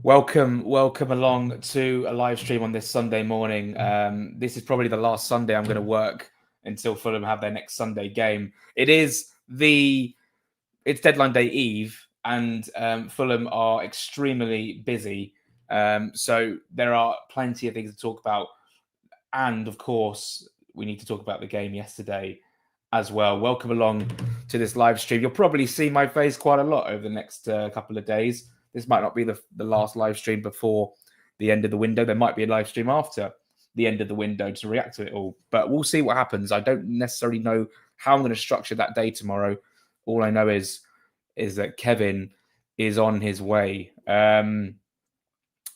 Welcome along to a live stream on this Sunday morning. This is probably the last Sunday I'm going to work until Fulham have their next Sunday game. It's deadline day eve, and Fulham are extremely busy. So there are plenty of things to talk about, and of course, we need to talk about the game yesterday as well. Welcome along to this live stream. You'll probably see my face quite a lot over the next couple of days. This might not be the last live stream before the end of the window. There might be a live stream after the end of the window to react to it all. But we'll see what happens. I don't necessarily know how I'm going to structure that day tomorrow. All I know is that Kevin is on his way.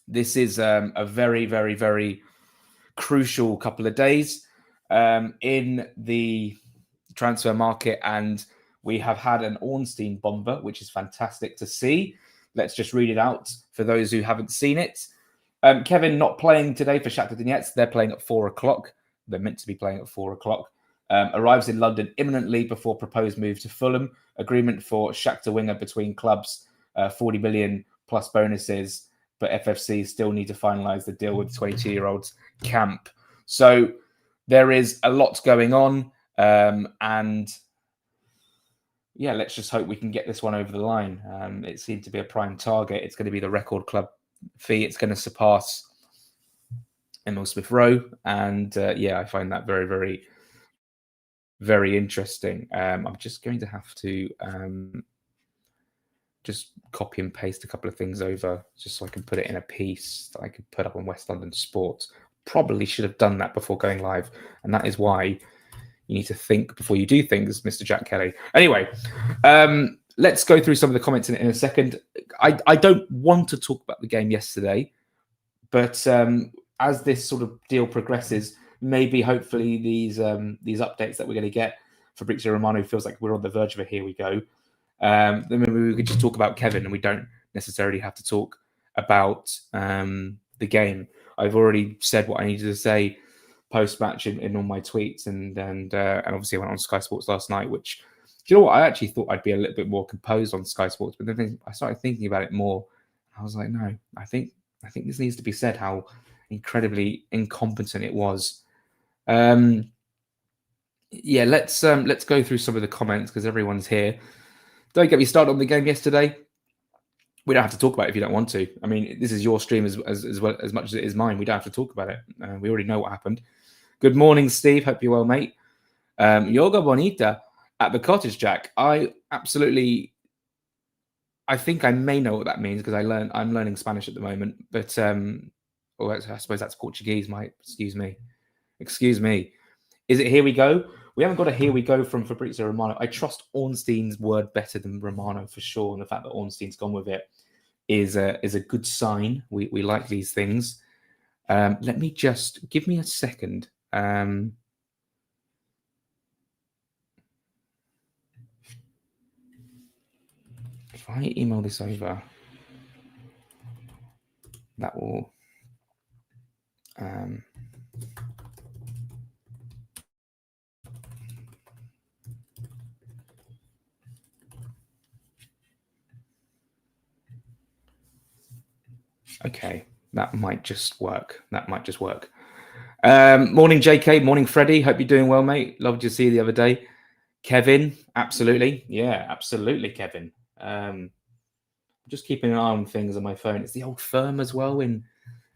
This is a very, very, very crucial couple of days in the transfer market, and we have had an Ornstein bomber, which is fantastic to see. Let's just read it out for those who haven't seen it. Kevin not playing today for Shakhtar Donetsk. They're playing at 4 o'clock. They're meant to be playing at 4 o'clock. Arrives in London imminently before proposed move to Fulham. Agreement for Shakhtar winger between clubs, 40 million plus bonuses, but FFC still need to finalise the deal with the 22-year-old's camp. So there is a lot going on, and yeah, let's just hope we can get this one over the line. It seemed to be a prime target. It's going to be the record club fee. It's going to surpass Emil Smith Rowe. And yeah, I find that very, very, very interesting. I'm just going to have to just copy and paste a couple of things over just so I can put it in a piece that I could put up on West London Sports. Probably should have done that before going live. And that is why you need to think before you do things, Mr. Jack Kelly. Anyway, let's go through some of the comments in a second. I don't want to talk about the game yesterday, but as this sort of deal progresses, maybe hopefully these updates that we're going to get, Fabrizio Romano feels like we're on the verge of a here we go. Then maybe we could just talk about Kevin, and we don't necessarily have to talk about the game. I've already said what I needed to say post-match in all my tweets, and obviously I went on Sky Sports last night, which, do you know what, I actually thought I'd be a little bit more composed on Sky Sports, but then I started thinking about it more. I was like, no, I think this needs to be said, how incredibly incompetent it was. Yeah, let's go through some of the comments because everyone's here. Don't get me started on the game yesterday. We don't have to talk about it if you don't want to. I mean, this is your stream as well as much as it is mine. We don't have to talk about it. We already know what happened. Good morning, Steve. Hope you're well, mate. Yoga Bonita at the cottage, Jack. I think I may know what that means because I'm learning Spanish at the moment. But I suppose that's Portuguese, mate. Excuse me. Is it here we go? We haven't got a here we go from Fabrizio Romano. I trust Ornstein's word better than Romano for sure, and the fact that Ornstein's gone with it is a good sign. We like these things. Let me just give me a second. If I email this over, that will okay, that might just work. Morning, JK. Morning, Freddie. Hope you're doing well, mate. Loved to see you the other day. Kevin, absolutely. Yeah, absolutely, Kevin. Just keeping an eye on things on my phone. It's the old firm as well in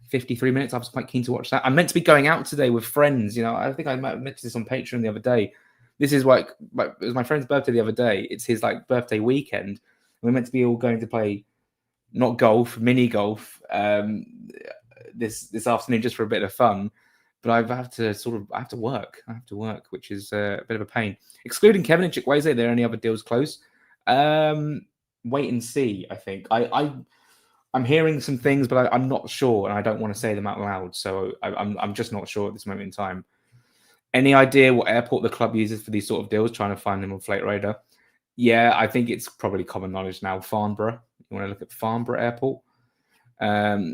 53 minutes. I was quite keen to watch that. I'm meant to be going out today with friends. You know, I think I mentioned this on Patreon the other day. This is like, it was my friend's birthday the other day. It's his like birthday weekend. We're meant to be all going to play not golf, mini golf this afternoon just for a bit of fun. But I have to work. Which is a bit of a pain. Excluding Kevin and Chikwueze, are there any other deals close? Wait and see, I think. I'm hearing some things, but I'm not sure, and I don't want to say them out loud. So I'm just not sure at this moment in time. Any idea what airport the club uses for these sort of deals, trying to find them on Flight Radar? Yeah, I think it's probably common knowledge now. Farnborough. You want to look at Farnborough Airport?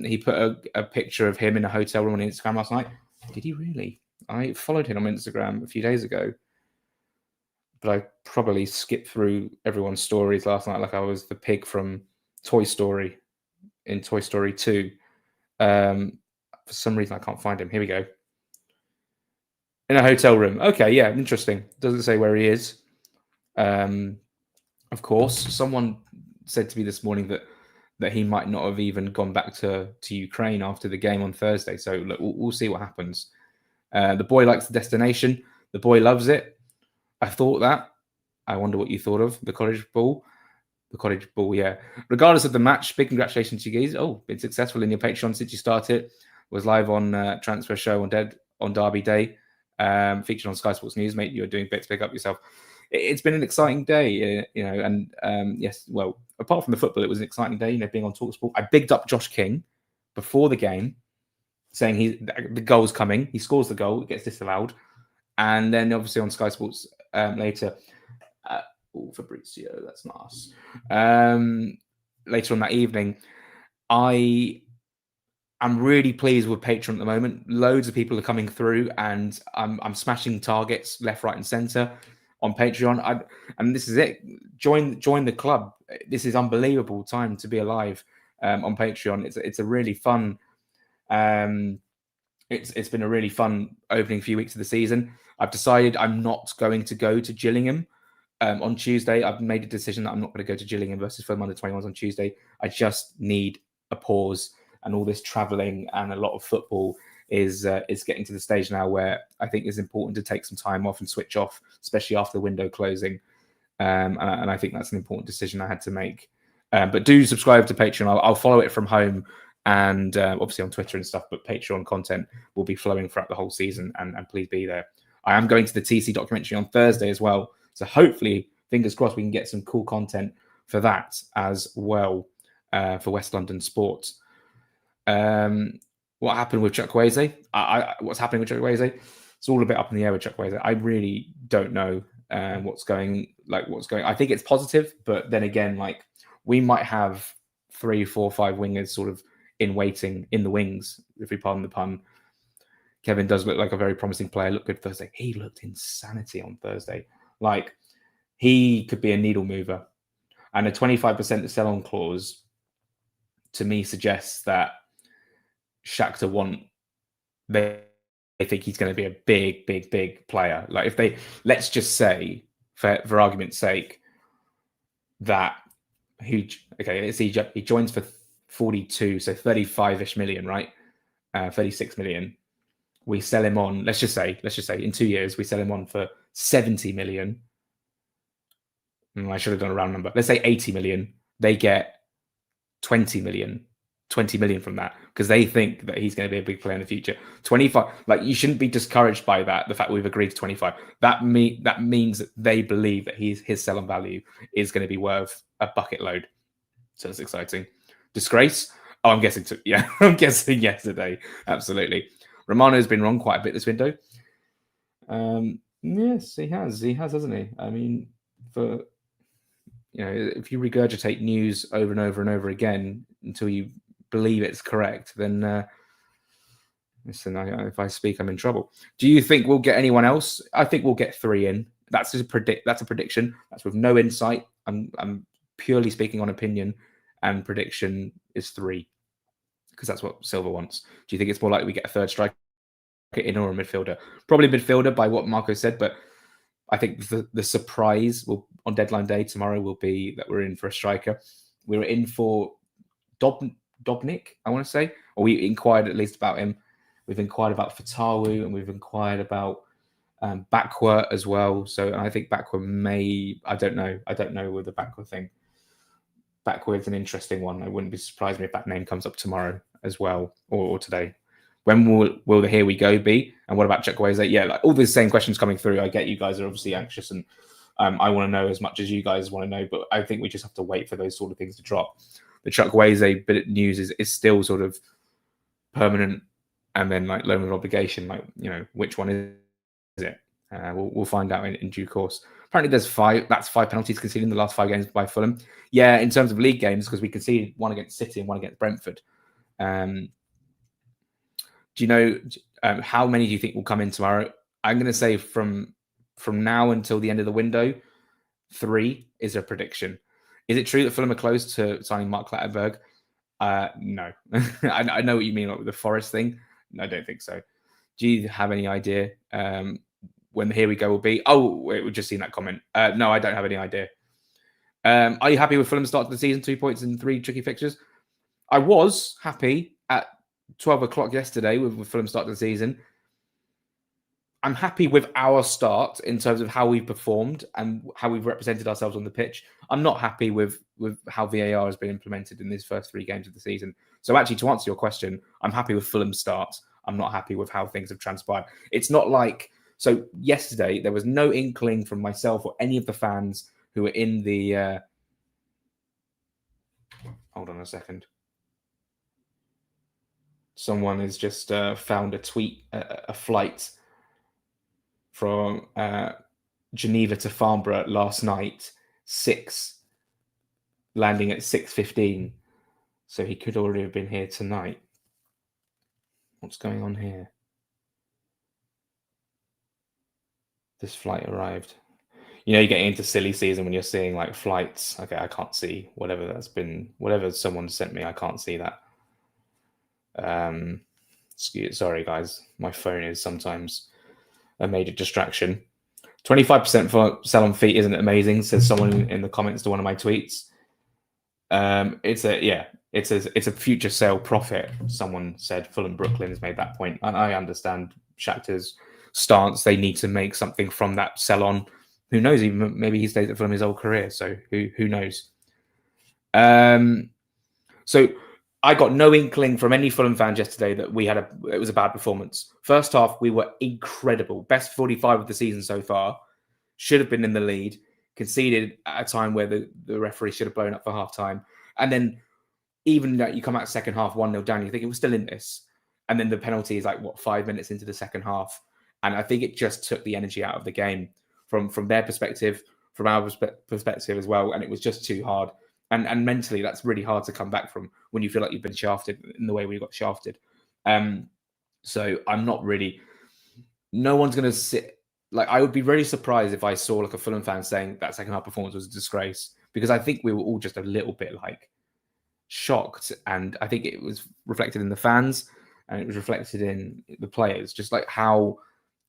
He put a picture of him in a hotel room on Instagram last night. Did he really? I followed him on Instagram a few days ago, but I probably skipped through everyone's stories last night like I was the pig from Toy Story. in Toy Story 2. For some reason, I can't find him. Here we go. In a hotel room. Okay, yeah, interesting. Doesn't say where he is. Of course, someone said to me this morning that he might not have even gone back to Ukraine after the game on Thursday. So look, we'll see what happens. The boy likes the destination. The boy loves it. I thought that. I wonder what you thought of the Cottage Ball. The Cottage Ball, yeah. Regardless of the match, big congratulations to you guys. Oh, been successful in your Patreon since you started. Was live on Transfer Show on Derby Day, featured on Sky Sports News. Mate, you're doing bits. Pick up yourself. It's been an exciting day, and yes, well, apart from the football, it was an exciting day. Being on TalkSport, I bigged up Josh King before the game, saying the goal's coming. He scores the goal, it gets disallowed, and then obviously on Sky Sports later. Fabrizio, that's not us. Later on that evening, I'm really pleased with Patreon at the moment. Loads of people are coming through, and I'm smashing targets left, right, and centre on Patreon. And this is it. Join the club. This is unbelievable time to be alive on Patreon. It's a really fun. It's been a really fun opening few weeks of the season. I've decided I'm not going to go to Gillingham. On Tuesday, I've made a decision that I'm not going to go to Gillingham versus Fulham under 21s on Tuesday. I just need a pause, and all this travelling and a lot of football is getting to the stage now where I think it's important to take some time off and switch off, especially after the window closing. And I think that's an important decision I had to make. But do subscribe to Patreon. I'll follow it from home and obviously on Twitter and stuff. But Patreon content will be flowing throughout the whole season, and please be there. I am going to the TC documentary on Thursday as well. So hopefully, fingers crossed, we can get some cool content for that as well for West London Sports. What happened with Chukwueze? What's happening with Chukwueze? It's all a bit up in the air with Chukwueze. I really don't know what's going. I think it's positive, but then again, we might have 3, 4, 5 wingers sort of in waiting in the wings, if we pardon the pun. Kevin does look like a very promising player. Looked good Thursday. He looked insanity on Thursday. He could be a needle mover. And a 25% to sell on clause, to me, suggests that Shakhtar they think he's going to be a big, big, big player. Let's just say, for argument's sake, that he joins for 42, so 35-ish million, right? 36 million. We sell him on, let's just say in 2 years, we sell him on for 70 million. I should have done a round number. Let's say 80 million. They get 20 million from that because they think that he's going to be a big player in the future. 25, you shouldn't be discouraged by that. The fact we've agreed to 25, that means that they believe that his sell-on value is going to be worth a bucket load. So it's exciting. Disgrace? Oh, I'm guessing. Yeah, I'm guessing yesterday. Absolutely. Romano's been wrong quite a bit this window. Yes, he has. He has, hasn't he? I mean, if you regurgitate news over and over and over again until you believe it's correct, then listen, if I speak, I'm in trouble. Do you think we'll get anyone else? I think we'll get 3 in. That's a prediction. That's with no insight. I'm purely speaking on opinion, and prediction is 3 because that's what Silva wants. Do you think it's more likely we get a third striker in or a midfielder? Probably midfielder by what Marco said, but I think the surprise on deadline day tomorrow will be that we're in for a striker. We were in for Dobnik, I want to say, or we inquired at least about him. We've inquired about Fatawu, and we've inquired about Bakwa as well. So I think Bakwa I don't know with the Bakwa thing. Bakwa is an interesting one. I wouldn't be surprised if that name comes up tomorrow as well, or today. When will the here we go be? And what about Chukwueze? Yeah, all these same questions coming through. I get you guys are obviously anxious, and I want to know as much as you guys want to know. But I think we just have to wait for those sort of things to drop. The Chukwueze bit of news is still sort of permanent, and then loan with obligation. Which one is it? We'll find out in due course. Apparently, there's 5. That's 5 penalties conceded in the last 5 games by Fulham. Yeah, in terms of league games, because we conceded 1 against City and 1 against Brentford. Do you know how many do you think will come in tomorrow? I'm going to say from now until the end of the window, 3 is a prediction. Is it true that Fulham are close to signing Mark Clattenburg? No. I know what you mean, like with the Forest thing. No, I don't think so. Do you have any idea when the Here We Go will be? Oh, wait, we've just seen that comment. No, I don't have any idea. Are you happy with Fulham's start to the season? 2 points in 3 tricky fixtures. I was happy at 12 o'clock yesterday with Fulham's start to the season. I'm happy with our start in terms of how we've performed and how we've represented ourselves on the pitch. I'm not happy with how VAR has been implemented in these first 3 games of the season. So actually, to answer your question, I'm happy with Fulham's start. I'm not happy with how things have transpired. It's not like... So yesterday, there was no inkling from myself or any of the fans who were in the... Hold on a second. Someone has just found a tweet, a flight from Geneva to Farnborough last night, landing at 6:15. So he could already have been here tonight. What's going on here? This flight arrived. You know, you get into silly season when you're seeing like flights. Okay, I can't see whatever someone sent me. I can't see that. Sorry, guys. My phone is sometimes a major distraction. 25% for sell on feet isn't amazing, says someone in the comments to one of my tweets. It's a future sale profit. Someone said Fulham Brooklyn has made that point, and I understand Shakhtar's stance. They need to make something from that sell on. Who knows? Even maybe he stays at Fulham his whole career. So who knows? So I got no inkling from any Fulham fans yesterday that it was a bad performance. First half, we were incredible. Best 45 of the season so far. Should have been in the lead. Conceded at a time where the referee should have blown up for half time. And then even though you come out second half 1-0 down, you think it was still in this. And then the penalty is 5 minutes into the second half. And I think it just took the energy out of the game from their perspective, from our perspective as well. And it was just too hard. And mentally, that's really hard to come back from when you feel like you've been shafted in the way we got shafted. So I'm not really... No one's going to sit... I would be really surprised if I saw a Fulham fan saying that second half performance was a disgrace, because I think we were all just a little bit shocked. And I think it was reflected in the fans and it was reflected in the players, just how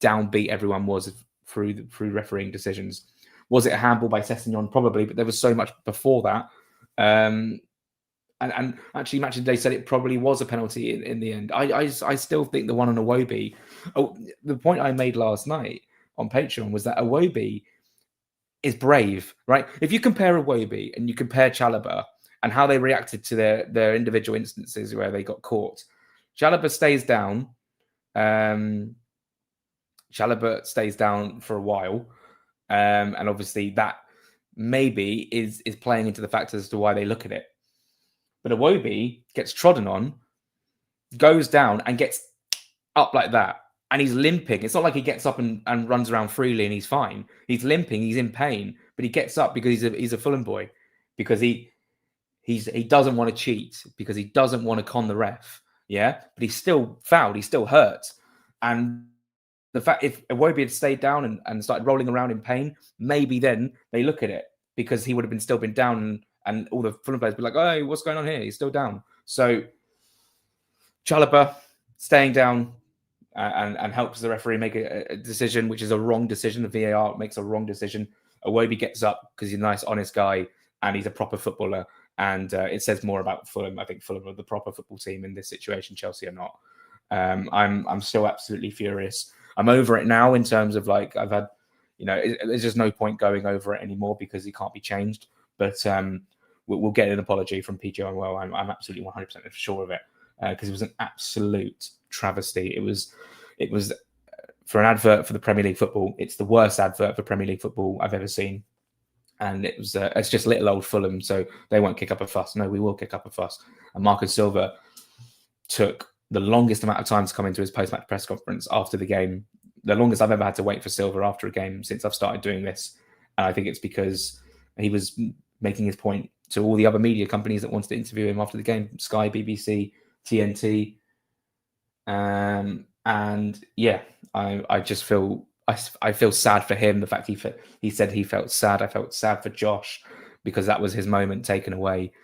downbeat everyone was through refereeing decisions. Was it a handball by Sessegnon? Probably, but there was so much before that. And actually, Match of the Day said it probably was a penalty in the end. I still think the one on Iwobi... Oh, the point I made last night on Patreon was that Iwobi is brave, right? If you compare Iwobi and you compare Chalobah and how they reacted to their individual instances where they got caught, Chalobah stays down. Chalobah stays down for a while. And obviously that maybe is playing into the factors as to why they look at it. But Iwobi gets trodden on, goes down and gets up like that. And he's limping. It's not like he gets up and runs around freely and he's fine. He's limping. He's in pain. But he gets up because he's a Fulham boy. Because he doesn't want to cheat. Because he doesn't want to con the ref. Yeah? But he's still fouled. He's still hurt. And the fact, if Iwobi had stayed down and started rolling around in pain, maybe then they look at it. Because he would have still been down and all the Fulham players would be like, oh, what's going on here? He's still down. So Chalobah staying down and helps the referee make a decision, which is a wrong decision. The VAR makes a wrong decision. Iwobi gets up because he's a nice, honest guy and he's a proper footballer. And it says more about Fulham. I think Fulham are the proper football team in this situation. Chelsea are not. I'm still absolutely furious. I'm over it now in terms of I've had, there's just no point going over it anymore because it can't be changed. But we'll get an apology from PJ Well. I'm absolutely 100% sure of it because it was an absolute travesty. It was for an advert for the Premier League football. It's the worst advert for Premier League football I've ever seen. And it's just little old Fulham, so they won't kick up a fuss. No, we will kick up a fuss. And Marcus Silva took the longest amount of time to come into his post-match press conference after the game. The longest I've ever had to wait for Silva after a game since I've started doing this. And I think it's because he was making his point to all the other media companies that wanted to interview him after the game. Sky, BBC, TNT. And yeah, I just feel... I feel sad for him. The fact he said he felt sad. I felt sad for Josh because that was his moment taken away.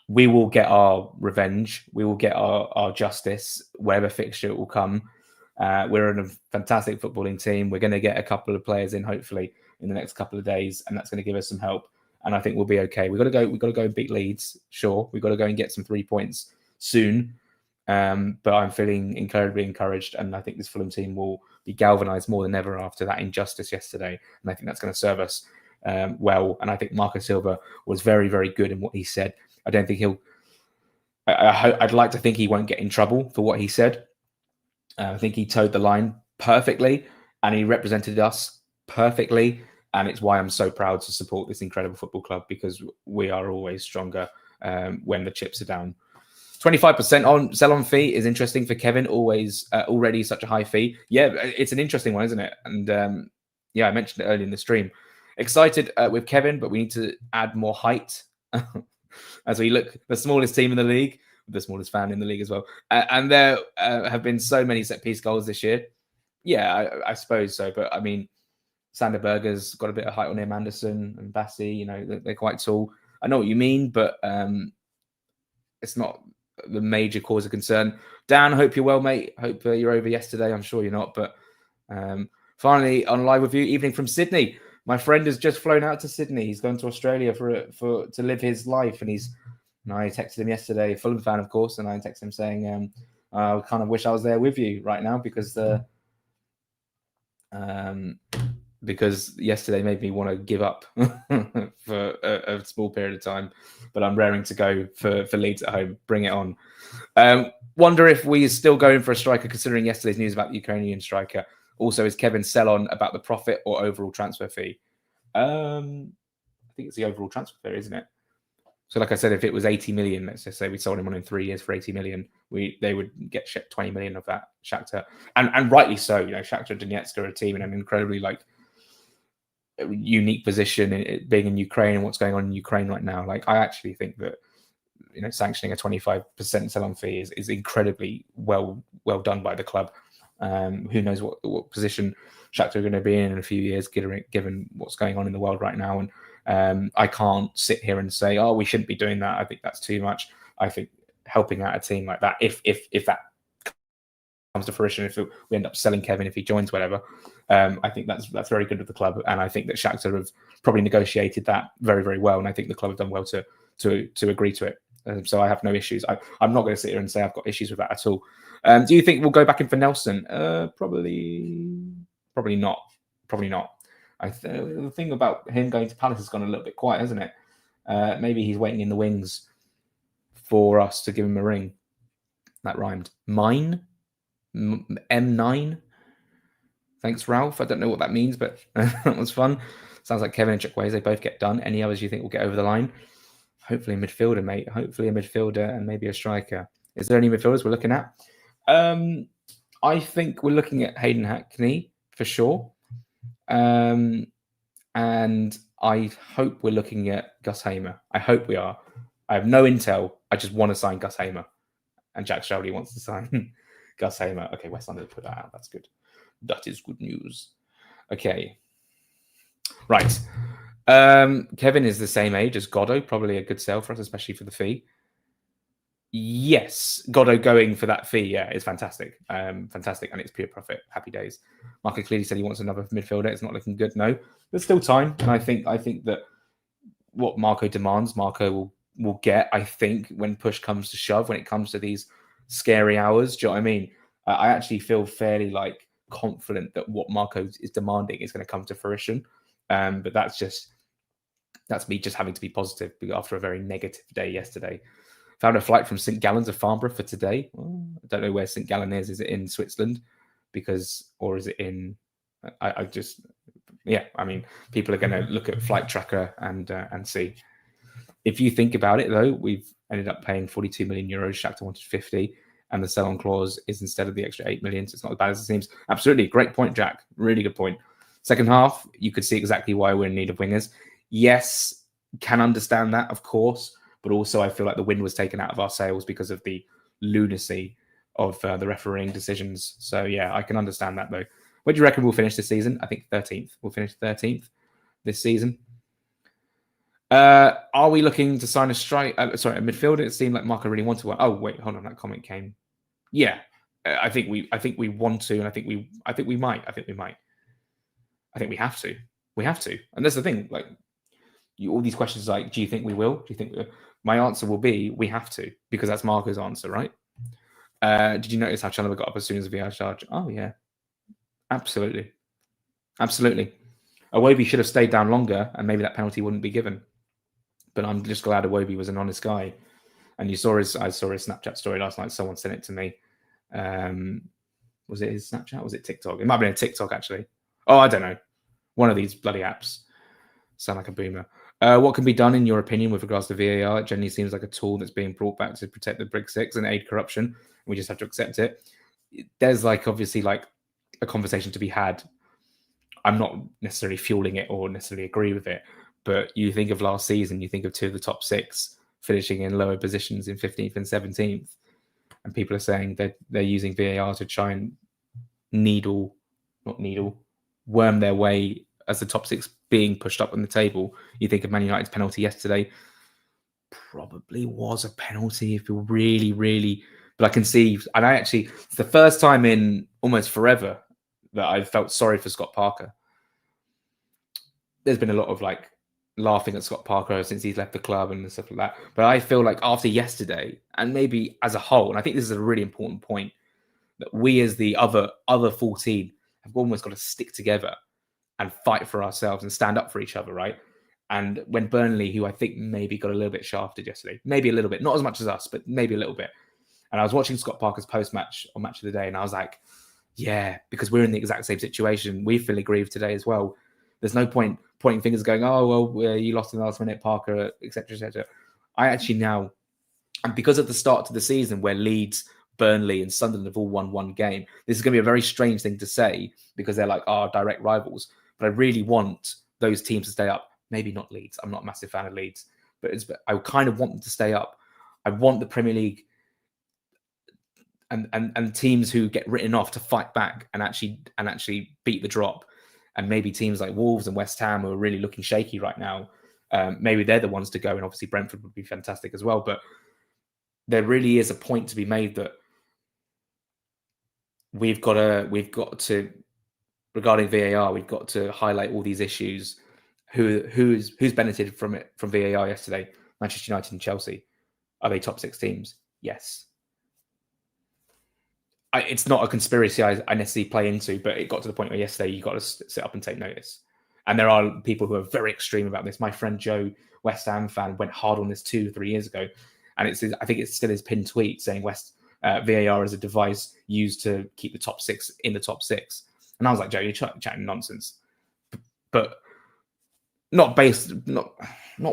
we will get our revenge. We will get our justice, wherever fixture it will come. We're in a fantastic footballing team. We're going to get a couple of players in, hopefully, in the next couple of days, and that's going to give us some help. And I think we'll be okay. We've got to go. We've got to go and beat Leeds. Sure, we've got to go and get some 3 points soon. But I'm feeling incredibly encouraged, and I think this Fulham team will be galvanised more than ever after that injustice yesterday. And I think that's going to serve us well. And I think Marco Silva was very, very good in what he said. I don't think he'll. I'd like to think he won't get in trouble for what he said. I think he towed the line perfectly, and he represented us perfectly. And it's why I'm so proud to support this incredible football club, because we are always stronger when the chips are down. 25% on sell-on fee is interesting for Kevin. Already such a high fee. Yeah, it's an interesting one, isn't it? And yeah, I mentioned it earlier in the stream. Excited with Kevin, but we need to add more height. As we look, the smallest team in the league, the smallest fan in the league as well. And there have been so many set-piece goals this year. Yeah, I suppose so. But I mean, Sander Berger's got a bit of height on him, Anderson and Bassi, you know, they're quite tall. I know what you mean, but it's not the major cause of concern. Dan, hope you're well, mate. Hope you're over yesterday. I'm sure you're not. But finally, on live with you, evening from Sydney. My friend has just flown out to Sydney. He's going to Australia to live his life. And I texted him yesterday, Fulham fan, of course, and I texted him saying, I kind of wish I was there with you right now, because yesterday made me want to give up for a small period of time, but I'm raring to go for Leeds at home. Bring it on. Wonder if we are still going for a striker, considering yesterday's news about the Ukrainian striker. Also, is Kevin sell on about the profit or overall transfer fee? I think it's the overall transfer fee, isn't it? So, like I said, if it was 80 million, let's just say we sold him on in 3 years for 80 million, they would get 20 million of that. Shakhtar, and rightly so. You know, Shakhtar Donetsk are a team in an incredibly unique position, in being in Ukraine and what's going on in Ukraine right now. Like, I actually think that, you know, sanctioning a 25% sell-on fee is incredibly well done by the club. Who knows what position Shakhtar are going to be in a few years, given what's going on in the world right now. And I can't sit here and say, oh, we shouldn't be doing that. I think that's too much. I think helping out a team like that, if that comes to fruition, if we end up selling Kevin, if he joins, whatever, I think that's very good of the club. And I think that Shakhtar have probably negotiated that very, very well. And I think the club have done well to agree to it. So I have no issues. I'm not going to sit here and say I've got issues with that at all. Do you think we'll go back in for Nelson? Probably not. Probably not. The thing about him going to Palace has gone a little bit quiet, hasn't it? Maybe he's waiting in the wings for us to give him a ring. That rhymed. Mine? M9? Thanks, Ralph. I don't know what that means, but that was fun. Sounds like Kevin and Chukwueze both get done. Any others you think will get over the line? Hopefully a midfielder, mate. Hopefully a midfielder and maybe a striker. Is there any midfielders we're looking at? I think we're looking at Hayden Hackney for sure. And I hope we're looking at Gus Hamer. I hope we are. I have no intel. I just want to sign Gus Hamer. And Jack Shelby wants to sign Gus Hamer. Okay, West London put that out. That's good. That is good news. Okay. Right. Kevin is the same age as Goddo. Probably a good sell for us, especially for the fee. Yes, Goddo going for that fee, yeah, is fantastic. Fantastic, and it's pure profit. Happy days. Marco clearly said he wants another midfielder. It's not looking good. No, there's still time, and I think that what Marco demands, Marco will get. I think when push comes to shove, when it comes to these scary hours, do you know what I mean? I actually feel fairly confident that what Marco is demanding is going to come to fruition. But that's me just having to be positive after a very negative day yesterday. Found a flight from St. Gallen's of Farnborough for today. Well, I don't know where St. Gallen is. Is it in Switzerland? Or is it in? I mean, people are going to look at Flight Tracker and see. If you think about it, though, we've ended up paying 42 million euros. Shakhtar wanted 50, and the sell-on clause is instead of the extra 8 million. So it's not as bad as it seems. Absolutely, great point, Jack. Really good point. Second half, you could see exactly why we're in need of wingers. Yes, can understand that, of course. But also, I feel like the wind was taken out of our sails because of the lunacy of the refereeing decisions. So, yeah, I can understand that, though. Where do you reckon we'll finish this season? I think 13th. We'll finish 13th this season. Are we looking to sign a a midfielder? It seemed like Marco really wanted one. Oh wait, hold on, that comment came. Yeah, I think we want to, and I think we might. I think we have to. We have to, and that's the thing. Like all these questions, like, do you think we will? Do you think my answer will be we have to, because that's Marco's answer, right? Did you notice how Chandler got up as soon as the VR charge? Oh yeah, absolutely, absolutely. Iwobi should have stayed down longer, and maybe that penalty wouldn't be given. But I'm just glad Iwobi was an honest guy. And I saw his Snapchat story last night. Someone sent it to me. Was it his Snapchat? Was it TikTok? It might have been a TikTok, actually. Oh, I don't know. One of these bloody apps. Sound like a boomer. What can be done, in your opinion, with regards to VAR? It generally seems like a tool that's being brought back to protect the Big Six and aid corruption. We just have to accept it. There's obviously a conversation to be had. I'm not necessarily fueling it or necessarily agree with it, but you think of last season, you think of two of the top six finishing in lower positions in 15th and 17th, and people are saying that they're using VAR to try and worm their way as the top six being pushed up on the table. You think of Man United's penalty yesterday, probably was a penalty if you're really, but I can see, and it's the first time in almost forever that I've felt sorry for Scott Parker. There's been a lot of laughing at Scott Parker since he's left the club and stuff like that. But I feel like after yesterday, and maybe as a whole, and I think this is a really important point, that we as the other 14 have almost got to stick together and fight for ourselves and stand up for each other, right? And when Burnley, who I think maybe got a little bit shafted yesterday, maybe a little bit, not as much as us, but maybe a little bit. And I was watching Scott Parker's post-match on Match of the Day, and I was like, yeah, because we're in the exact same situation. We feel aggrieved today as well. There's no point pointing fingers going, oh, well, you lost in the last minute, Parker, etc., etc. I actually now, and because at the start of the season where Leeds, Burnley and Sunderland have all won one game, this is going to be a very strange thing to say because they're our direct rivals. But I really want those teams to stay up. Maybe not Leeds. I'm not a massive fan of Leeds. But I kind of want them to stay up. I want the Premier League and teams who get written off to fight back and actually beat the drop. And maybe teams like Wolves and West Ham, who are really looking shaky right now, maybe they're the ones to go. And obviously Brentford would be fantastic as well. But there really is a point to be made that we've got to regarding VAR, we've got to highlight all these issues. Who's benefited from VAR yesterday? Manchester United and Chelsea. Are they top six teams? Yes. It's not a conspiracy I necessarily play into, but it got to the point where yesterday you got to sit up and take notice. And there are people who are very extreme about this. My friend Joe, West Ham fan, went hard on this 2-3 years ago. And I think it's still his pinned tweet saying VAR is a device used to keep the top six in the top six. And I was like, Joe, you're chatting nonsense. But not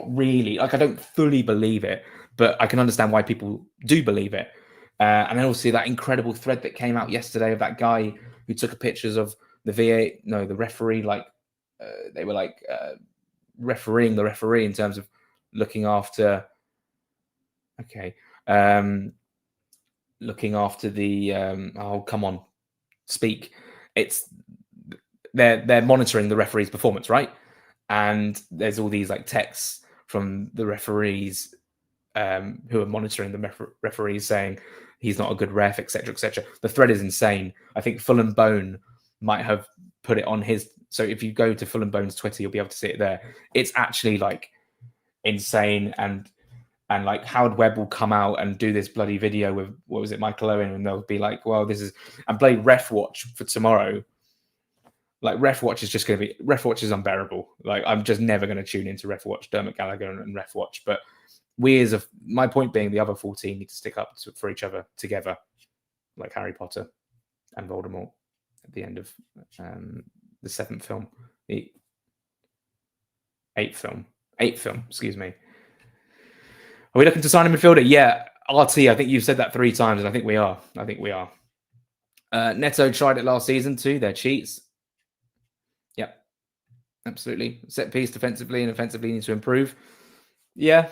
really. I don't fully believe it, but I can understand why people do believe it. And then also that incredible thread that came out yesterday of that guy who took pictures of the referee, they were refereeing the referee in terms of looking after. Okay, looking after the. Oh, come on, speak. It's they're monitoring the referee's performance, right? And there's all these texts from the referees who are monitoring the referees saying he's not a good ref, etc., etc. The thread is insane. I think Fulham Bone might have put it on his. So if you go to Fulham Bone's Twitter, you'll be able to see it there. It's actually insane, and Howard Webb will come out and do this bloody video with Michael Owen, and they'll be like, "Well, this is," and play Ref Watch for tomorrow. Ref Watch is just going to be Ref Watch is unbearable. I'm just never going to tune into Ref Watch, Dermot Gallagher and Ref Watch, but. My point being, the other 14 need to stick up for each other together, like Harry Potter and Voldemort at the end of the seventh film, the eighth film. Excuse me. Are we looking to sign a midfielder? Yeah, RT. I think you've said that 3 times, and I think we are. Neto tried it last season too. They're cheats. Yep, absolutely. Set piece defensively and offensively needs to improve. Yeah.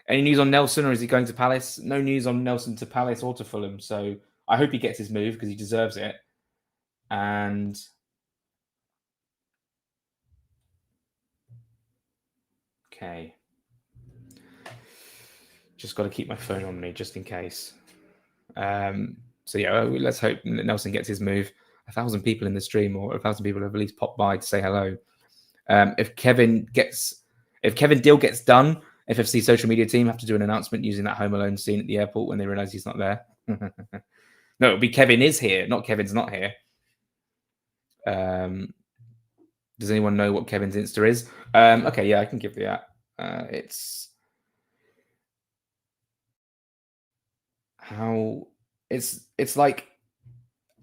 Any news on Nelson, or is he going to Palace? No news on Nelson to Palace or to Fulham. So I hope he gets his move because he deserves it. And Okay. Just got to keep my phone on me just in case. So yeah, let's hope Nelson gets his move. 1,000 people in the stream, or 1,000 people have at least popped by to say hello. If Kevin Deal gets done, FFC social media team have to do an announcement using that Home Alone scene at the airport when they realize he's not there. No, it'll be Kevin is here, not Kevin's not here. Does anyone know what Kevin's Insta is? Okay, yeah, I can give you that. It's like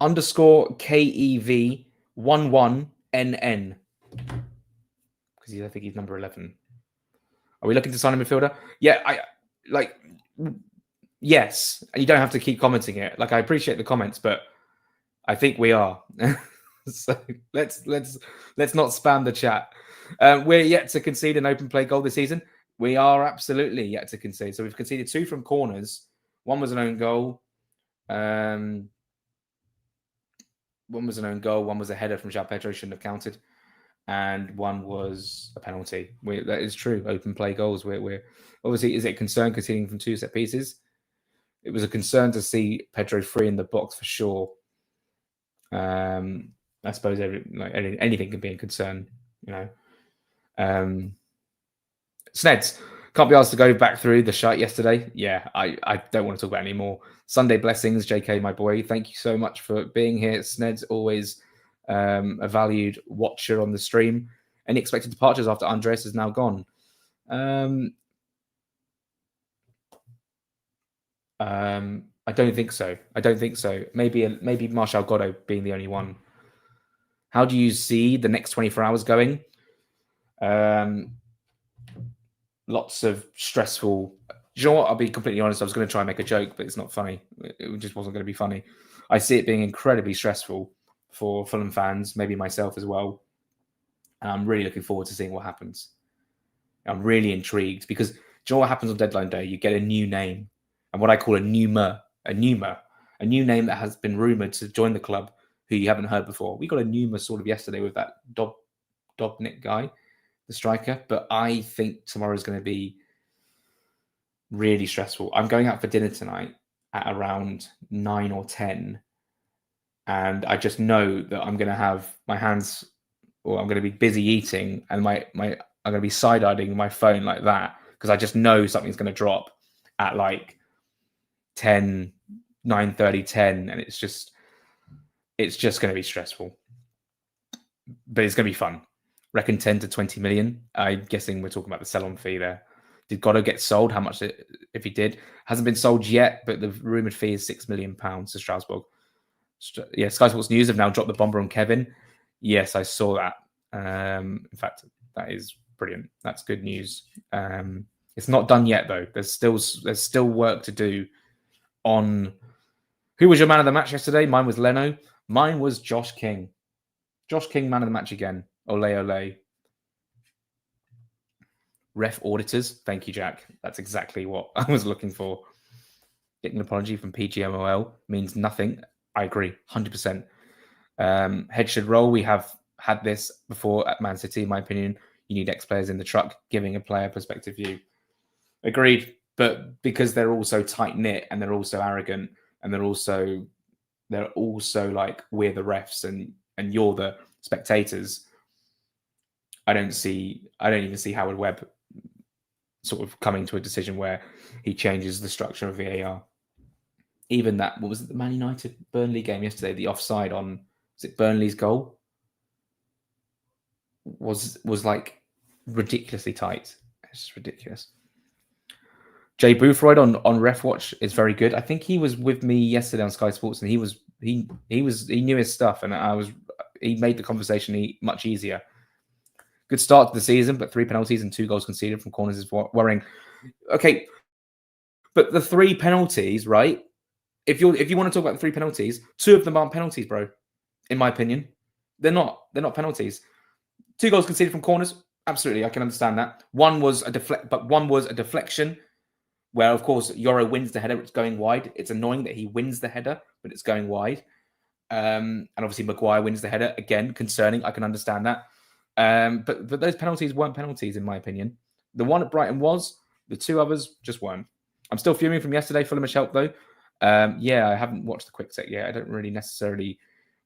underscore KEV11NN. Because I think he's number 11. Are we looking to sign a midfielder? Yeah, yes. And you don't have to keep commenting it. Like, I appreciate the comments, but I think we are. So let's not spam the chat. We're yet to concede an open play goal this season. We are absolutely yet to concede. So we've conceded 2 from corners. One was an own goal. One was an own goal. One was a header from João Pedro, shouldn't have counted. And one was a penalty. That is true. Open play goals. We're obviously, is it a concern conceding from 2 set pieces? It was a concern to see Pedro free in the box for sure. I suppose anything can be a concern, you know. Sneds, can't be asked to go back through the shite yesterday. Yeah, I don't want to talk about it anymore. Sunday blessings, JK, my boy. Thank you so much for being here. Sneds, always a valued watcher on the stream. Any expected departures after Andres is now gone? I don't think so. Maybe Marshall Goddo being the only one. How do you see the next 24 hours going? Lots of stressful. Do you know what? I'll be completely honest. I was going to try and make a joke, but it's not funny. It just wasn't going to be funny. I see it being incredibly stressful for Fulham fans, maybe myself as well. And I'm really looking forward to seeing what happens. I'm really intrigued because do you know what happens on deadline day? You get a new name, and what I call a new name that has been rumored to join the club who you haven't heard before. We got a Numa sort of yesterday with that Dobnik guy, the striker. But I think tomorrow is going to be really stressful. I'm going out for dinner tonight at around 9 or 10. And I just know that I'm going to have my hands, or I'm going to be busy eating, and I'm going to be side-eyeing my phone like that because I just know something's going to drop at like 10, 9:30, 10, and it's just going to be stressful. But it's going to be fun. Reckon 10 to 20 million. I'm guessing we're talking about the sell-on fee there. Did Goddo get sold? How much, if he did? Hasn't been sold yet, but the rumoured fee is £6 million to Strasbourg. Yeah, Sky Sports News have now dropped the bomber on Kevin. Yes, I saw that. In fact, that is brilliant. That's good news. It's not done yet, though. There's still work to do on... Who was your man of the match yesterday? Mine was Leno. Mine was Josh King. Josh King, man of the match again. Ole, ole. Ref auditors. Thank you, Jack. That's exactly what I was looking for. Getting an apology from PGMOL means nothing. I agree, 100%. Head should roll. We have had this before at Man City, in my opinion. You need ex-players in the truck giving a player perspective view. Agreed. But because they're also tight-knit and they're also arrogant and they're also like, we're the refs and you're the spectators, I don't even see Howard Webb sort of coming to a decision where he changes the structure of VAR. Even that, what was it, the Man United Burnley game yesterday? The offside on, was it Burnley's goal? Was like ridiculously tight. It's just ridiculous. Jay Boothroyd on Ref Watch is very good. I think he was with me yesterday on Sky Sports, and he knew his stuff, and he made the conversation much easier. Good start to the season, but 3 penalties and 2 goals conceded from corners is worrying. Okay, but the 3 penalties, right? If you want to talk about the 3 penalties, 2 of them aren't penalties, bro. In my opinion, they're not penalties. 2 goals conceded from corners, absolutely, I can understand that. One was a deflection, where of course Yoro wins the header. It's going wide. It's annoying that he wins the header, but it's going wide. And obviously Maguire wins the header again. Concerning, I can understand that. But those penalties weren't penalties in my opinion. The one at Brighton was. The two others just weren't. I'm still fuming from yesterday. Fulhamish help though. Yeah, I haven't watched the quick set yet. I don't really necessarily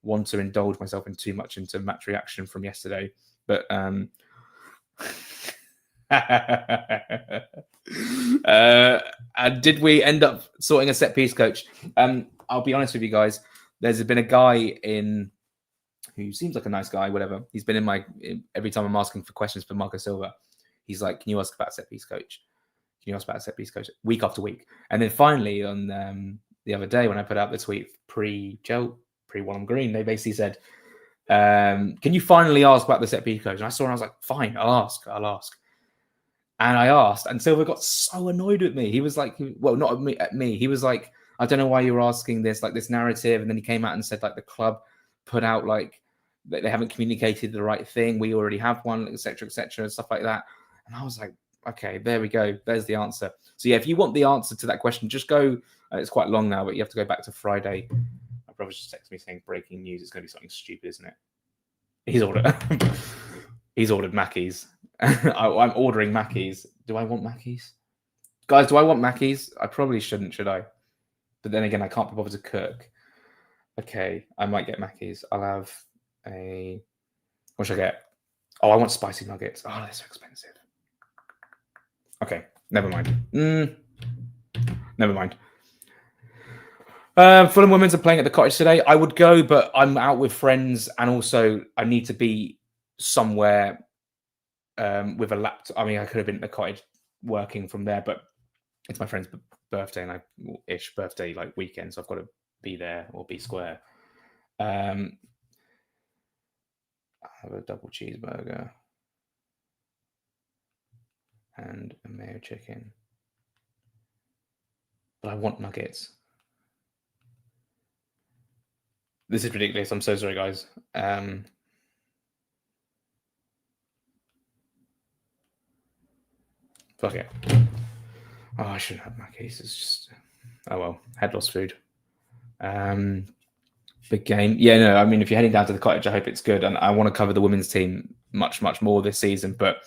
want to indulge myself in too much into match reaction from yesterday. But and did we end up sorting a set piece coach? I'll be honest with you guys. There's been a guy in who seems like a nice guy, whatever. He's been every time I'm asking for questions for Marco Silva, he's like, "Can you ask about a set piece coach? Can you ask about a set piece coach?" Week after week. And then finally on the other day when I put out the tweet pre-Walham Green, they basically said, "Can you finally ask about the set piece coach?" And I saw and I was like, "Fine, I'll ask." And I asked, and Silva got so annoyed at me. He was like, well, not at me. He was like, "I don't know why you're asking this, like this narrative." And then he came out and said, like, the club put out like they haven't communicated the right thing. We already have one, etc., stuff like that. And I was like, okay, there we go. There's the answer. So yeah, if you want the answer to that question, just go. It's quite long now, but you have to go back to Friday. My brother just texted me saying breaking news. It's going to be something stupid, isn't it? He's ordered Mackey's. I'm ordering Mackey's. Do I want Mackey's? Guys, do I want Mackey's? I probably shouldn't, should I? But then again, I can't be bothered to cook. Okay, I might get Mackey's. I'll have what should I get? Oh, I want spicy nuggets. Oh, they're so expensive. Okay, never mind. Never mind. Fulham Women's are playing at the Cottage today. I would go, but I'm out with friends, and also I need to be somewhere with a laptop. I mean, I could have been at the Cottage working from there, but it's my friend's birthday and birthday like weekend, so I've got to be there or be square. I have a double cheeseburger and a mayo chicken, but I want nuggets. This is ridiculous. I'm so sorry, guys. Fuck it. Oh, I shouldn't have Mackey's. It's just, oh well, head loss food. Big game. Yeah, no, I mean, if you're heading down to the Cottage, I hope it's good. And I want to cover the women's team much, much more this season. But,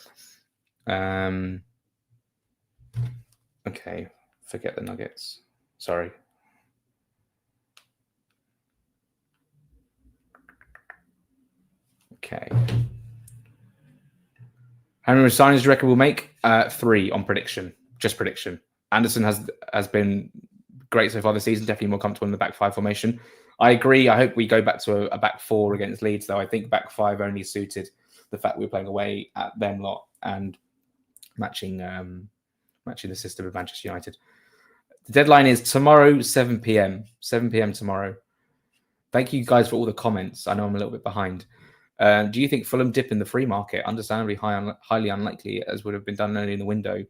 okay, forget the nuggets. Sorry. Okay. How many signings do you reckon we'll make? 3 on prediction. Just prediction. Anderson has been great so far this season. Definitely more comfortable in the back 5 formation. I agree. I hope we go back to a back 4 against Leeds, though. I think back 5 only suited the fact we're playing away at them lot and matching the system of Manchester United. The deadline is tomorrow, 7 p.m. 7 p.m. tomorrow. Thank you guys for all the comments. I know I'm a little bit behind. Do you think Fulham dip in the free market? Understandably highly unlikely, as would have been done early in the window.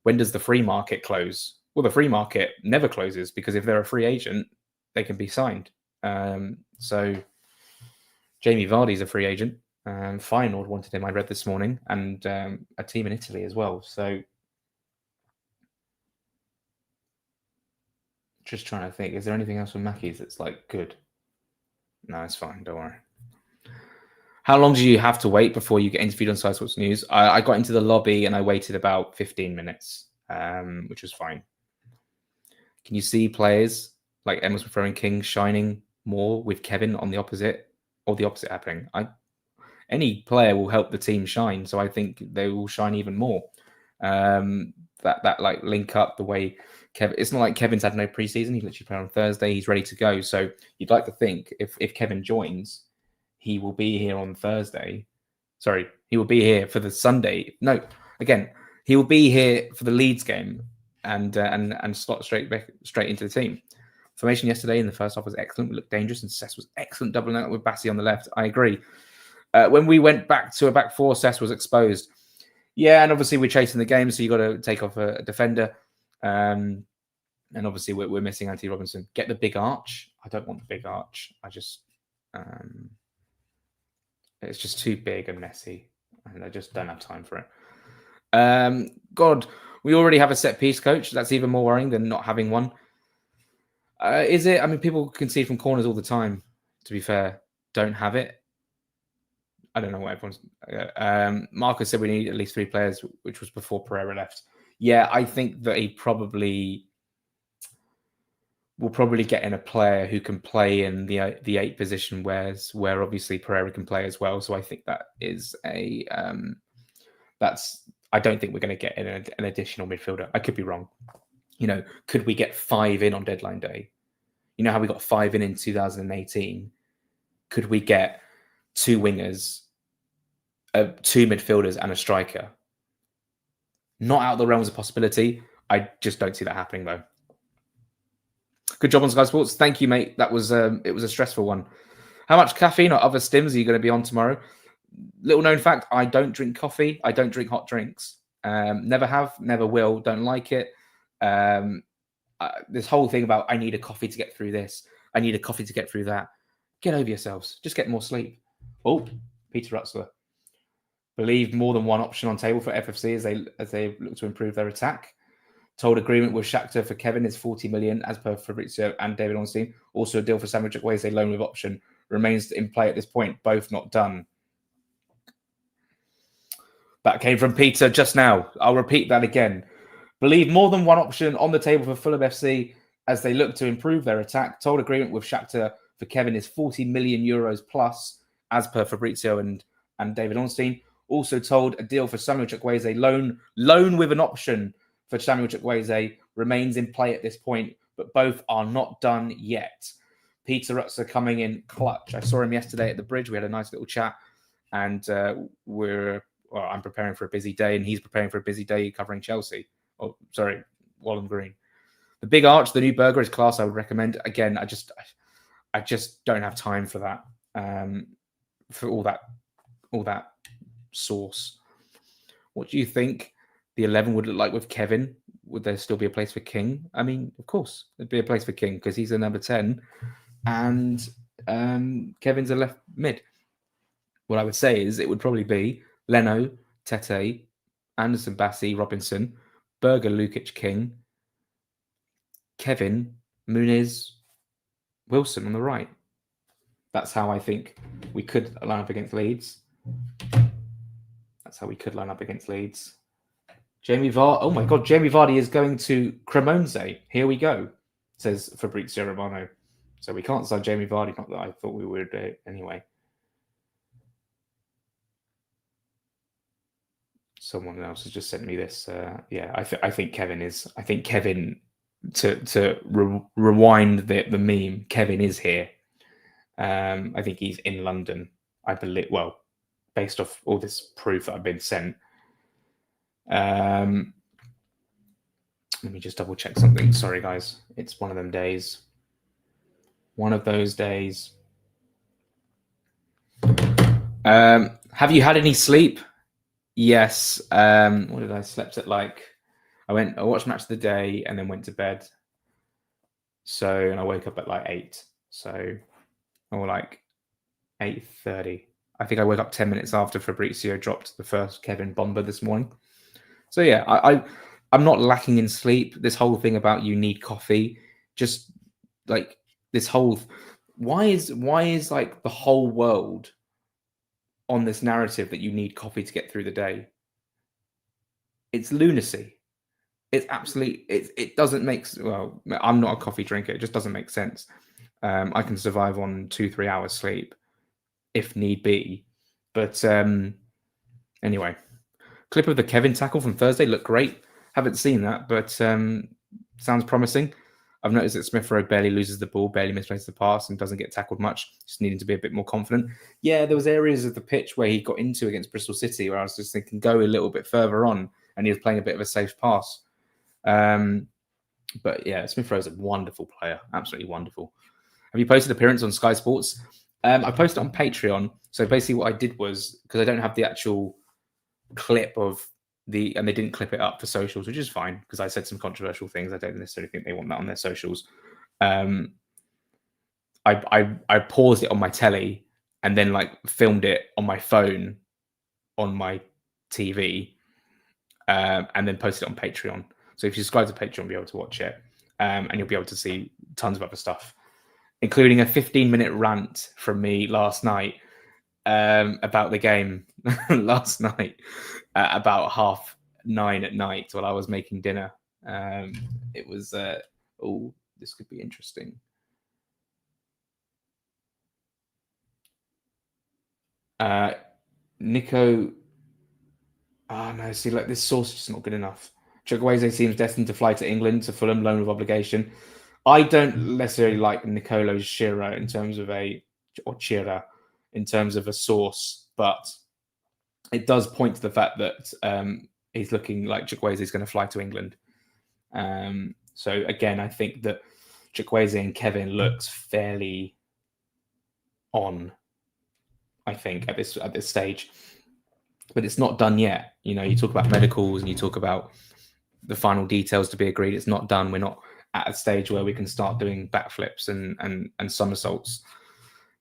When does the free market close? Well, the free market never closes, because if they're a free agent, they can be signed. So Jamie Vardy's a free agent. Feyenoord wanted him, I read this morning, and a team in Italy as well. So just trying to think, is there anything else from Mackey's that's like good? No, it's fine. Don't worry. How long do you have to wait before you get interviewed on Sky Sports News? I got into the lobby and I waited about 15 minutes, which was fine. Can you see players like Emma Smith-Rowe King shining more with Kevin on the opposite, or the opposite happening? Any player will help the team shine, so I think they will shine even more. That like link up the way Kevin. It's not like Kevin's had no preseason. He literally played on Thursday. He's ready to go. So you'd like to think if Kevin joins, he will be here on Thursday. Sorry, he will be here for the Sunday. No, again, he will be here for the Leeds game and slot straight into the team. Formation yesterday in the first half was excellent. We looked dangerous, and Cess was excellent, doubling out with Bassi on the left. I agree. When we went back to a back 4, Cess was exposed. Yeah, and obviously we're chasing the game, so you got to take off a defender. And obviously we're missing Anthony Robinson. Get the big arch. I don't want the big arch. I just it's just too big and messy, and I just don't have time for it. God, we already have a set piece coach. That's even more worrying than not having one. Is it? I mean, people concede from corners all the time. To be fair, don't have it. I don't know what everyone's. Marcus said we need at least 3 players, which was before Pereira left. Yeah, I think that we'll probably get in a player who can play in the 8 position, where obviously Pereira can play as well. So I think that is that's. I don't think we're going to get in an additional midfielder. I could be wrong. Could we get 5 in on deadline day? You know how we got 5 in 2018? Could we get 2 wingers, 2 midfielders, and a striker? Not out of the realms of possibility. I just don't see that happening, though. Good job on Sky Sports. Thank you, mate. That was it was a stressful one. How much caffeine or other stims are you going to be on tomorrow? Little known fact, I don't drink coffee. I don't drink hot drinks. Never have, never will. Don't like it. This whole thing about I need a coffee to get through this. I need a coffee to get through that. Get over yourselves. Just get more sleep. Oh, Peter Rutzler. Believe more than one option on table for FFC as they look to improve their attack. Told agreement with Shakhtar for Kevin is 40 million as per Fabrizio and David Ornstein. Also a deal for Samuel Chukwueze, loan with option, remains in play at this point. Both not done. That came from Peter just now. I'll repeat that again. Believe more than one option on the table for Fulham FC as they look to improve their attack. Told agreement with Shakhtar for Kevin is 40 million euros plus, as per Fabrizio and David Ornstein. Also told a deal for Samuel Chukwueze, loan with an option for Samuel Chukwueze, remains in play at this point, but both are not done yet. Peter Rutzler coming in clutch. I saw him yesterday at the bridge. We had a nice little chat, and I'm preparing for a busy day, and he's preparing for a busy day covering Chelsea. Oh, sorry, Walham Green. The Big Arch, the new burger, is class. I would recommend. Again, I just don't have time for that. For all that sauce. What do you think the 11 would look like with Kevin? Would there still be a place for King? I mean, of course, there'd be a place for King because he's a number 10, and Kevin's a left mid. What I would say is it would probably be Leno, Tete, Anderson, Bassi, Robinson, Berger, Lukic, King, Kevin, Muniz, Wilson on the right. That's how I think we could line up against Leeds. Jamie Vardy. Oh my God, Jamie Vardy is going to Cremonese. Here we go, says Fabrizio Romano. So we can't sign Jamie Vardy. Not that I thought we would do anyway. Someone else has just sent me this. I think Kevin is. I think Kevin, to rewind the meme, Kevin is here. I think he's in London. I believe. Well, based off all this proof that I've been sent. Let me just double check something. Sorry, guys. It's one of them days. One of those days. Have you had any sleep? Yes. What did I slept at like? I watched Match of the Day and then went to bed. And I woke up at like 8. Or like 8:30. I think I woke up 10 minutes after Fabrizio dropped the first Kevin bomber this morning. So yeah, I'm not lacking in sleep. This whole thing about you need coffee, just like this whole, why is like the whole world on this narrative that you need coffee to get through the day? It's lunacy. It's absolutely, it doesn't make, well, I'm not a coffee drinker. It just doesn't make sense. I can survive on 2-3 hours sleep if need be. But anyway, clip of the Kevin tackle from Thursday looked great. Haven't seen that, but sounds promising. I've noticed that Smith Rowe barely loses the ball, barely misplaces the pass, and doesn't get tackled much. Just needing to be a bit more confident. Yeah, there was areas of the pitch where he got into against Bristol City where I was just thinking, go a little bit further on, and he was playing a bit of a safe pass. But yeah, Smith Rowe's a wonderful player, absolutely wonderful. Have you posted appearance on Sky Sports? I posted on Patreon. So basically what I did was, because I don't have the actual clip of and they didn't clip it up for socials, which is fine, because I said some controversial things. I don't necessarily think they want that on their socials. I paused it on my telly and then like filmed it on my phone on my TV and then posted it on Patreon. So if you subscribe to Patreon, you'll be able to watch it and you'll be able to see tons of other stuff, including a 15-minute rant from me last night about the game last night at about 9:30 at night while I was making dinner. It was, oh, this could be interesting. Nico, no, see, like this source is just not good enough. Chukwueze seems destined to fly to England to Fulham, loan of obligation. I don't necessarily like Nicolo Shearer in terms of Chira in terms of a source, but it does point to the fact that he's looking like Chukwueze is going to fly to England. So again, I think that Chukwueze and Kevin looks fairly on. I think at this stage, but it's not done yet. You know, you talk about medicals and you talk about the final details to be agreed. It's not done. We're not at a stage where we can start doing backflips and somersaults.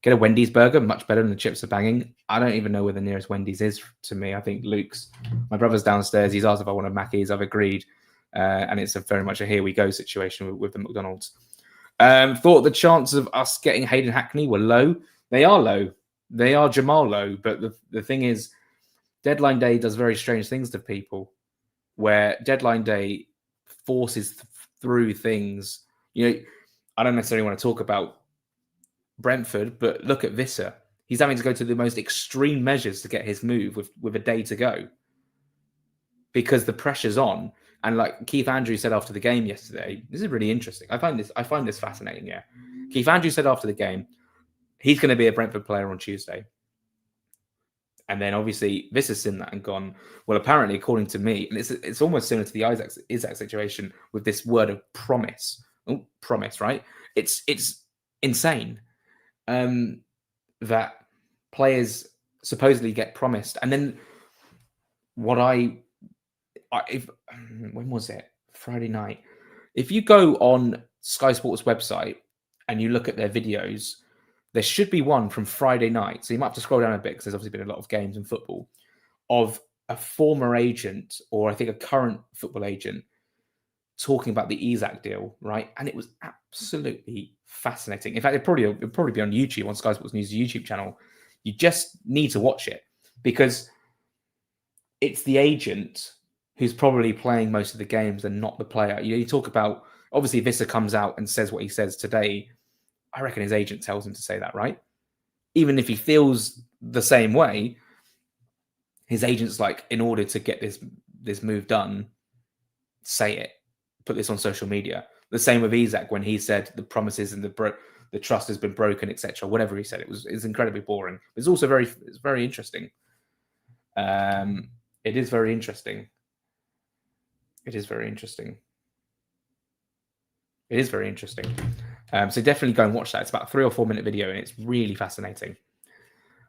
Get a Wendy's burger, much better than the chips are banging. I don't even know where the nearest Wendy's is to me. I think Luke's, my brother's downstairs. He's asked if I want a Mackey's. I've agreed. And it's very much a here we go situation with the McDonald's. Thought the chances of us getting Hayden Hackney were low. They are low. They are Jamal low. But the thing is, deadline day does very strange things to people, where deadline day forces through things. You know, I don't necessarily want to talk about Brentford, but look at Visser. He's having to go to the most extreme measures to get his move with a day to go because the pressure's on. And like Keith Andrews said after the game yesterday, this is really interesting. I find this fascinating. Yeah, Keith Andrews said after the game, he's going to be a Brentford player on Tuesday. And then obviously Visser's seen that and gone, well, apparently, according to me, and it's almost similar to the Isaac situation with this word of promise. Oh, promise, right? It's insane that players supposedly get promised. And then when was it? Friday night. If you go on Sky Sports website and you look at their videos, there should be one from Friday night. So you might have to scroll down a bit because there's obviously been a lot of games in football of a former agent or I think a current football agent talking about the Isaac deal, right? And it was absolutely fascinating. In fact, it'll probably be on YouTube, on Sky Sports News YouTube channel. You just need to watch it because it's the agent who's probably playing most of the games and not the player. You talk about, obviously, Visser comes out and says what he says today. I reckon his agent tells him to say that, right? Even if he feels the same way, his agent's like, in order to get this move done, say it. Put this on social media. The same with Isaac when he said the promises and the trust has been broken, etc. Whatever he said, it's incredibly boring. It's also very interesting. It is very interesting. It is very interesting. It is very interesting. So definitely go and watch that. It's about a 3 or 4 minute video and it's really fascinating.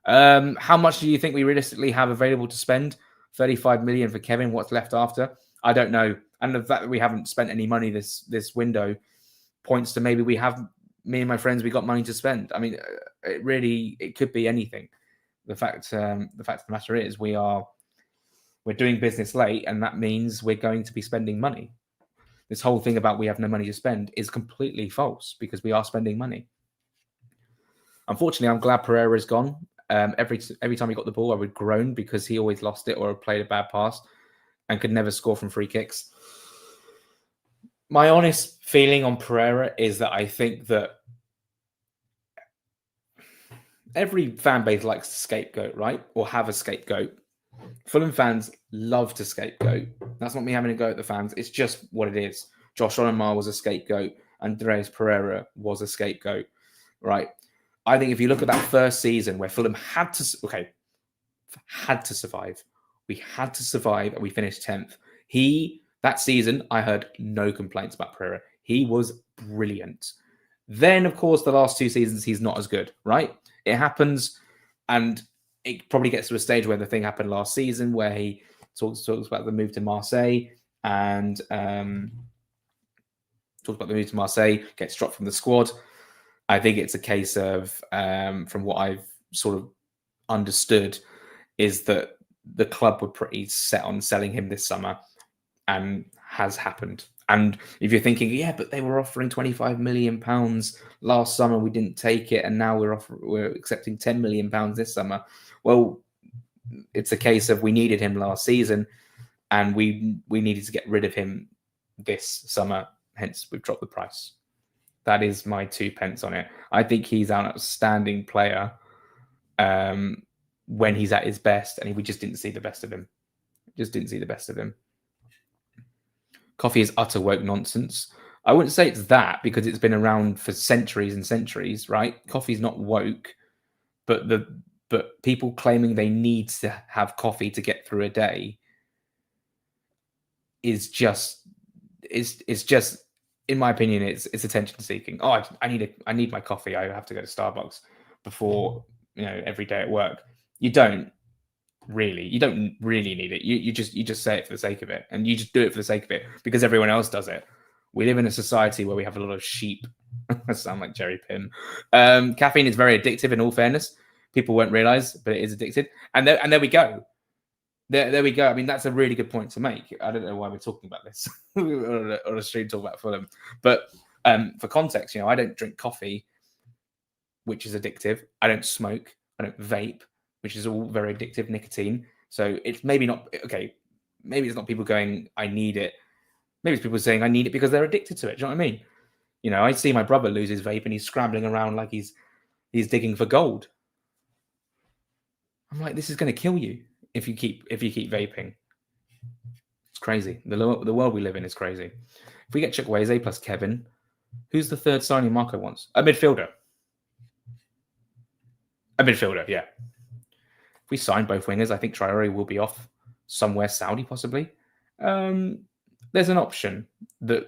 How much do you think we realistically have available to spend? 35 million for Kevin. What's left after? I don't know. And the fact that we haven't spent any money this window points to maybe me and my friends, we got money to spend. I mean, it could be anything. The fact of the matter is we're doing business late, and that means we're going to be spending money. This whole thing about we have no money to spend is completely false because we are spending money. Unfortunately, I'm glad Pereira is gone. Every time he got the ball, I would groan because he always lost it or played a bad pass and could never score from free kicks. My honest feeling on Pereira is that I think that every fan base likes to scapegoat, right? Or have a scapegoat. Fulham fans love to scapegoat. That's not me having a go at the fans. It's just what it is. Josh Onamar was a scapegoat. Andreas Pereira was a scapegoat, right? I think if you look at that first season where Fulham had to survive. We had to survive and we finished 10th. That season, I heard no complaints about Pereira. He was brilliant. Then, of course, the last 2 seasons, he's not as good, right? It happens, and it probably gets to a stage where the thing happened last season where he talks about the move to Marseille and gets dropped from the squad. I think it's a case of, from what I've sort of understood, is that the club were pretty set on selling him this summer and has happened. And if you're thinking, yeah, but they were offering £25 million last summer, we didn't take it, and now we're accepting £10 million this summer. Well, it's a case of we needed him last season, and we needed to get rid of him this summer. Hence, we've dropped the price. That is my 2 pence on it. I think he's an outstanding player when he's at his best, and we just didn't see the best of him. Coffee is utter woke nonsense. I wouldn't say it's that, because it's been around for centuries and centuries, right? Coffee's not woke, but people claiming they need to have coffee to get through a day is just, in my opinion, it's attention seeking. Oh, I need my coffee. I have to go to Starbucks before, every day at work. You don't really need it. You just say it for the sake of it, and you just do it for the sake of it because everyone else does it. We live in a society where we have a lot of sheep. I sound like Jerry Pym. Caffeine is very addictive, in all fairness. People won't realize, but it is addictive. And there we go. There we go. I mean, that's a really good point to make. I don't know why we're talking about this on a stream talk about Fulham, but for context, I don't drink coffee, which is addictive. I don't smoke. I don't vape, which is all very addictive, nicotine. So it's maybe not okay. Maybe it's not people going, I need it. Maybe it's people saying I need it because they're addicted to it. Do you know what I mean? I see my brother lose his vape and he's scrambling around like he's digging for gold. I'm like, this is going to kill you if you keep vaping. It's crazy. The world we live in is crazy. If we get Chukwueze plus Kevin, who's the third signing Marco wants? A midfielder. Yeah. If we sign both wingers, I think Traore will be off somewhere, Saudi possibly. There's an option that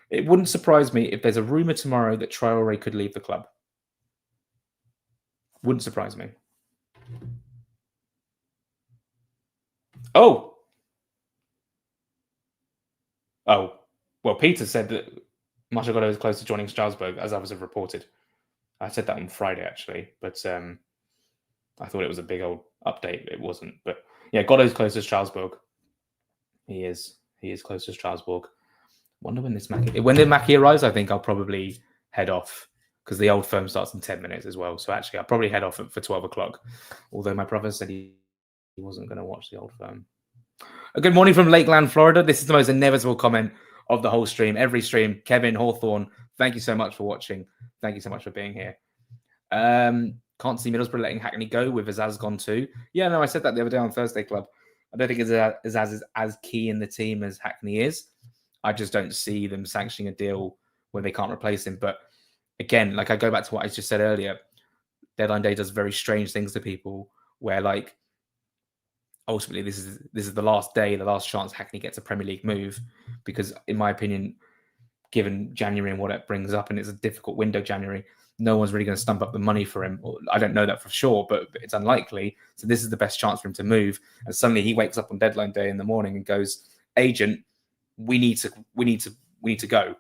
it wouldn't surprise me if there's a rumor tomorrow that Traore could leave the club. Wouldn't surprise me. Oh, well, Peter said that Machagotto is close to joining Strasbourg, as others have reported. I said that on Friday, actually, but I thought it was a big old update. It wasn't. But yeah, Gotto's close to Strasbourg. He is close to Strasbourg. Wonder when the Mackie arrives, I think I'll probably head off, because the old firm starts in 10 minutes as well. So actually, I'll probably head off for 12 o'clock. Although my brother said he wasn't going to watch the old firm. Good morning from Lakeland, Florida. This is the most inevitable comment of the whole stream. Every stream. Kevin Hawthorne, thank you so much for watching. Thank you so much for being here. Can't see Middlesbrough letting Hackney go with Azaz gone too. Yeah, no, I said that the other day on Thursday Club. I don't think Azaz is as key in the team as Hackney is. I just don't see them sanctioning a deal where they can't replace him. But again, like I go back to what I just said earlier, deadline day does very strange things to people where, like, ultimately this is the last day, the last chance Hackney gets a Premier League move, because in my opinion, given January and what it brings up, and it's a difficult window, January, no one's really going to stump up the money for him. I don't know that for sure, but it's unlikely. So this is the best chance for him to move. And suddenly he wakes up on deadline day in the morning and goes, agent, we need to go.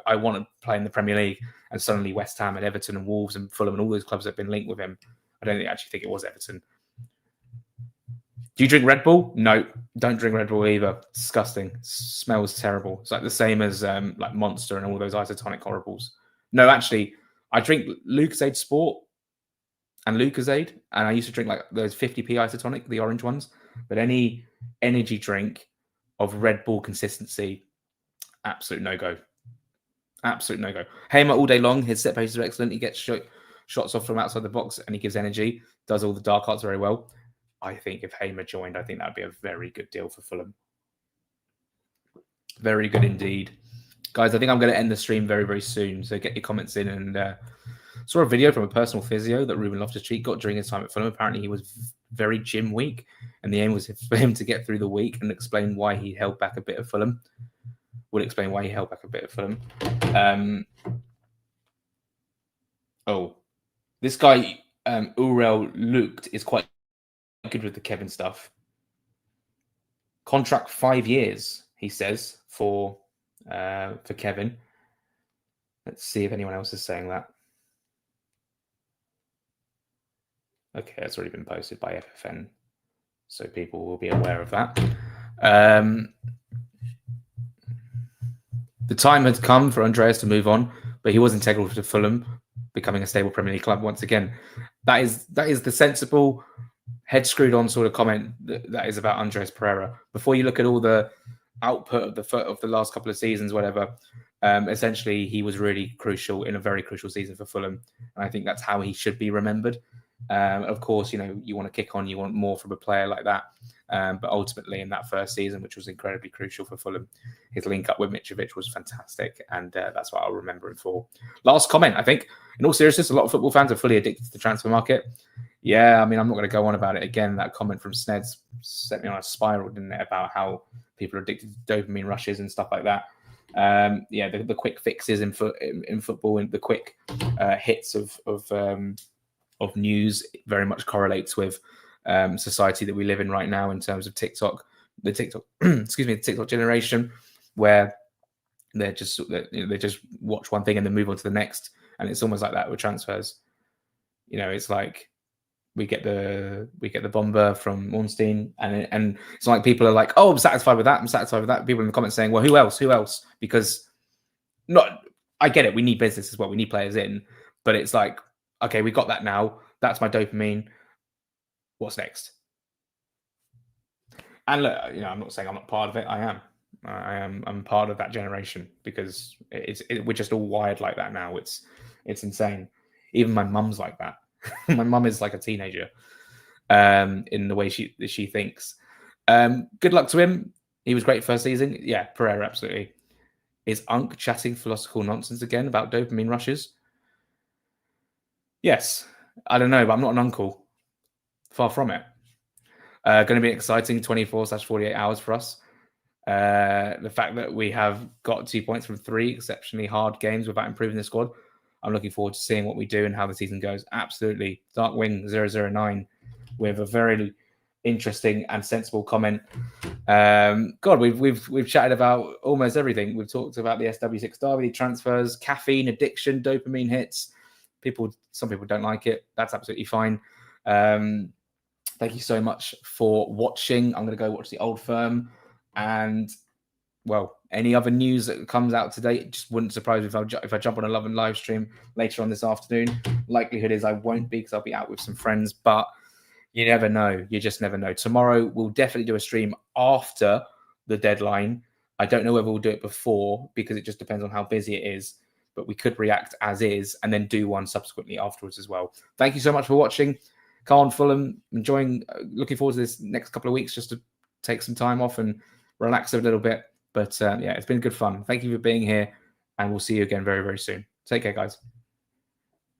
I want to play in the Premier League. And suddenly West Ham and Everton and Wolves and Fulham and all those clubs have been linked with him. I don't actually think it was Everton. Do you drink Red Bull? No, don't drink Red Bull either. It's disgusting. Smells terrible. It's like the same as like Monster and all those isotonic horribles. No, actually, I drink Lucozade Sport and Lucozade, and I used to drink like those 50p isotonic, the orange ones. But any energy drink of Red Bull consistency, absolute no-go. Absolute no-go. Hamer all day long. His set paces are excellent. He gets shots off from outside the box, and he gives energy. Does all the dark arts very well. I think if Hamer joined, I think that would be a very good deal for Fulham. Very good indeed. Guys, I think I'm going to end the stream very, very soon. So get your comments in. And saw a video from a personal physio that Ruben Loftus-Cheek got during his time at Fulham. Apparently, he was very gym weak. And the aim was for him to get through the week and explain why he held back a bit of Fulham. Would explain why he held back a bit of Fulham. This guy, Urel Lukt, is quite good with the Kevin stuff. Contract 5 years, he says, for Kevin. Let's see if anyone else is saying that. Okay, that's already been posted by FFN, so people will be aware of that. The time had come for Andreas to move on, but he was integral to Fulham becoming a stable Premier League club once again. That is the sensible, head screwed on sort of comment that is about Andreas Pereira. Before you look at all the output of the last couple of seasons, whatever, essentially he was really crucial in a very crucial season for Fulham, and I think that's how he should be remembered. Of course, you want to kick on, you want more from a player like that. But ultimately, in that first season, which was incredibly crucial for Fulham, his link up with Mitrovic was fantastic, and that's what I'll remember him for. Last comment, I think, in all seriousness, a lot of football fans are fully addicted to the transfer market. Yeah, I mean, I'm not going to go on about it again. That comment from Sneds set me on a spiral, didn't it, about how people are addicted to dopamine rushes and stuff like that. The quick fixes in football and the quick hits of news very much correlates with society that we live in right now in terms of the TikTok generation, where they just watch one thing and then move on to the next, and it's almost like that with transfers. It's like we get the bomber from Ornstein, and it's like people are like, oh, I'm satisfied with that. People in the comments saying, well, who else? Because I get it. We need business as well. We need players in, but it's like, okay, we got that now. That's my dopamine. What's next? And look, I'm not saying I'm not part of it. I am. I'm part of that generation because we're just all wired like that now. It's insane. Even my mum's like that. My mum is like a teenager in the way she thinks. Good luck to him. He was great first season. Yeah, Pereira, absolutely. Is Unk chatting philosophical nonsense again about dopamine rushes? Yes. I don't know, but I'm not an uncle. Far from it. Going to be exciting 24/48 hours for us. The fact that we have got 2 points from 3 exceptionally hard games without improving the squad. I'm looking forward to seeing what we do and how the season goes. Absolutely. Darkwing 009 with a very interesting and sensible comment. God, we've chatted about almost everything. We've talked about the SW6 Derby, transfers, caffeine addiction, dopamine hits. Some people don't like it. That's absolutely fine. Thank you so much for watching. I'm going to go watch the Old Firm, and well, any other news that comes out today, it just wouldn't surprise me if I jump on a Love and live stream later on this afternoon. Likelihood is I won't be because I'll be out with some friends, but you never know. You just never know. Tomorrow we'll definitely do a stream after the deadline. I don't know whether we'll do it before because it just depends on how busy it is, but we could react as is and then do one subsequently afterwards as well. Thank you so much for watching. Carl Fulham, looking forward to this next couple of weeks just to take some time off and relax a little bit. But it's been good fun. Thank you for being here, and we'll see you again very, very soon. Take care, guys.